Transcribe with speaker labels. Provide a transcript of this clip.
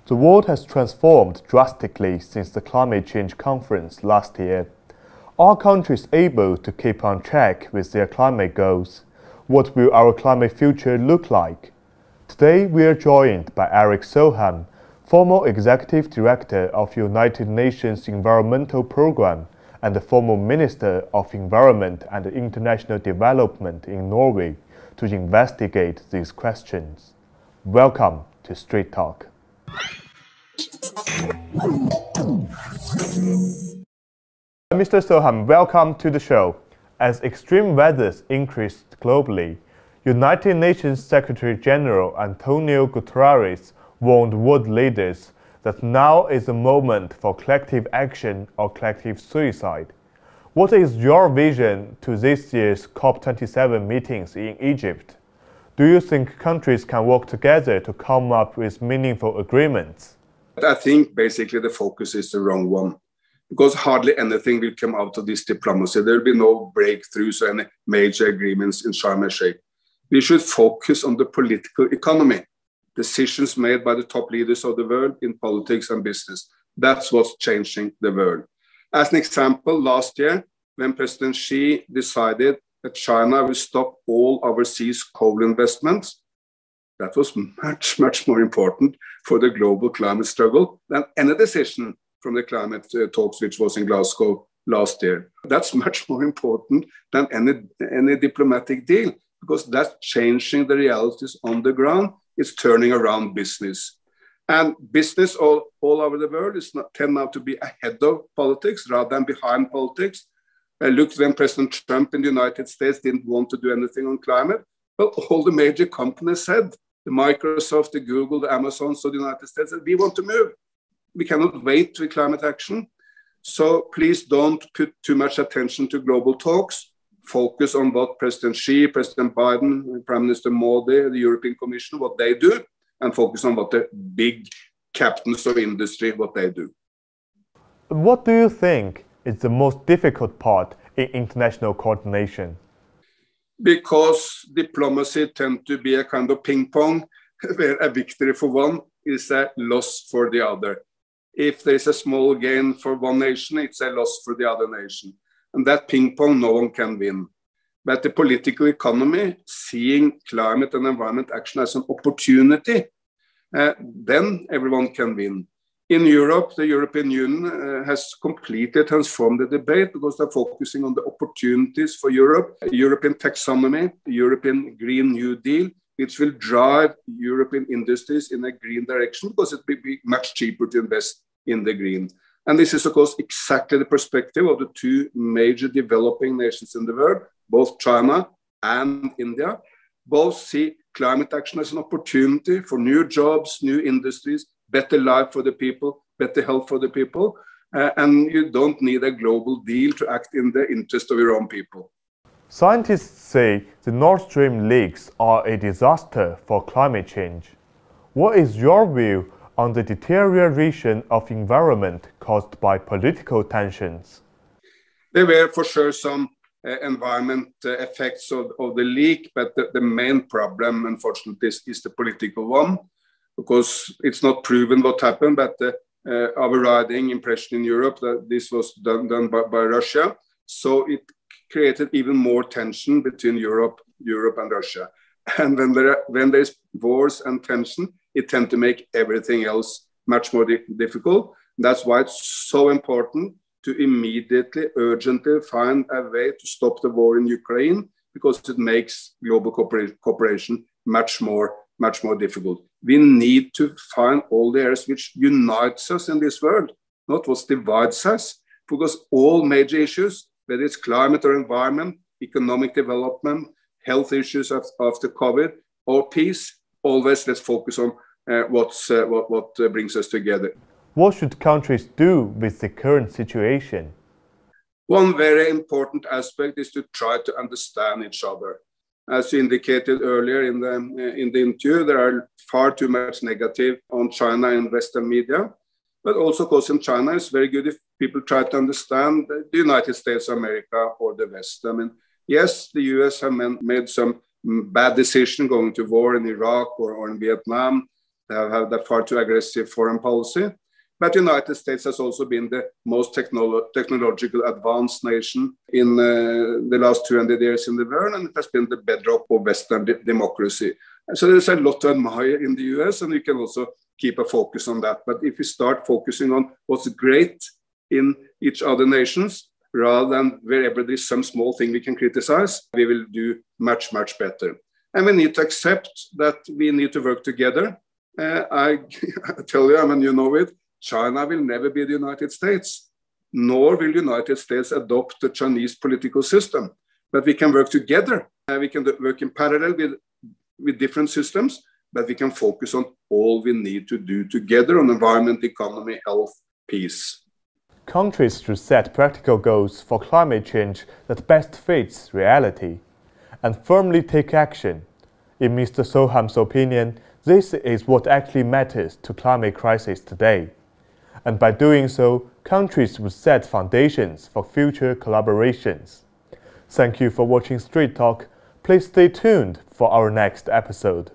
Speaker 1: The world has transformed drastically since the climate change conference last year. Are countries able to keep on track with their climate goals? What will our climate future look like? Today we are joined by Erik Solheim, former Executive Director of United Nations Environmental Programme and the former Minister of Environment and International Development in Norway, to investigate these questions. Welcome to Street Talk. Mr. Solheim, welcome to the show. As extreme weather increased globally, United Nations Secretary General Antonio Guterres warned world leaders that now is the moment for collective action or collective suicide. What is your vision to this year's COP27 meetings in Egypt? Do you think countries can work together to come up with meaningful agreements?
Speaker 2: I think basically the focus is the wrong one, because hardly anything will come out of this diplomacy. There will be no breakthroughs or any major agreements in Sharm el-Sheikh. We should focus on the political economy, decisions made by the top leaders of the world in politics and business. That's what's changing the world. As an example, last year, when President Xi decided that China will stop all overseas coal investments, that was much more important for the global climate struggle than any decision from the climate talks, which was in Glasgow last year. That's much more important than any diplomatic deal, because that's changing the realities on the ground. It's turning around business. And business all over the world tend now to be ahead of politics rather than behind politics. Look, when President Trump in the United States didn't want to do anything on climate, well, all the major companies said, the Microsoft, the Google, the Amazons of the United States, said, we want to move. We cannot wait with climate action. So please don't put too much attention to global talks. Focus on what President Xi, President Biden, Prime Minister Modi, the European Commission, what they do, and focus on what the big captains of industry, what they do.
Speaker 1: What do you think is the most difficult part in international coordination?
Speaker 2: Because diplomacy tends to be a kind of ping pong, where a victory for one is a loss for the other. If there's a small gain for one nation, it's a loss for the other nation. And that ping pong, no one can win. But the political economy, seeing climate and environment action as an opportunity, then everyone can win. In Europe, the European Union has completely transformed the debate, because they're focusing on the opportunities for Europe, European taxonomy, European Green New Deal, which will drive European industries in a green direction, because it will be much cheaper to invest in the green. And this is, of course, exactly the perspective of the two major developing nations in the world, both China and India. Both see climate action as an opportunity for new jobs, new industries, better life for the people, better health for the people. And you don't need a global deal to act in the interest of your own people.
Speaker 1: Scientists say the Nord Stream leaks are a disaster for climate change. What is your view on the deterioration of environment caused by political tensions?
Speaker 2: There were for sure some environment effects of the leak, but the main problem, unfortunately, is the political one, because it's not proven what happened, but the overriding impression in Europe that this was done by Russia. So it created even more tension between Europe and Russia. And when there's wars and tension, it tends to make everything else much more difficult. That's why it's so important to immediately, urgently find a way to stop the war in Ukraine, because it makes global cooperation much more difficult. We need to find all the areas which unites us in this world, not what divides us, because all major issues, whether it's climate or environment, economic development, health issues after COVID, or peace, always let's focus on what brings us together.
Speaker 1: What should countries do with the current situation?
Speaker 2: One very important aspect is to try to understand each other. As you indicated earlier in the interview, there are far too much negative on China in Western media. But also, of course, in China, it's very good if people try to understand the United States of America or the West. I mean, yes, the US have made some bad decision going to war in Iraq or in Vietnam. They have had a far too aggressive foreign policy. But the United States has also been the most technological advanced nation in the last 200 years in the world, and it has been the bedrock of Western democracy. And so there's a lot to admire in the US, and we can also keep a focus on that. But if we start focusing on what's great in each other nations, rather than wherever there's some small thing we can criticize, we will do much, much better. And we need to accept that we need to work together. I tell you, I mean, you know it, China will never be the United States, nor will the United States adopt the Chinese political system. But we can work together. We can work in parallel with different systems, but we can focus on all we need to do together on environment, economy, health, peace.
Speaker 1: Countries should set practical goals for climate change that best fits reality and firmly take action. In Mr. Solheim's opinion, this is what actually matters to climate crisis today. And by doing so, countries would set foundations for future collaborations. Thank you for watching Street Talk. Please stay tuned for our next episode.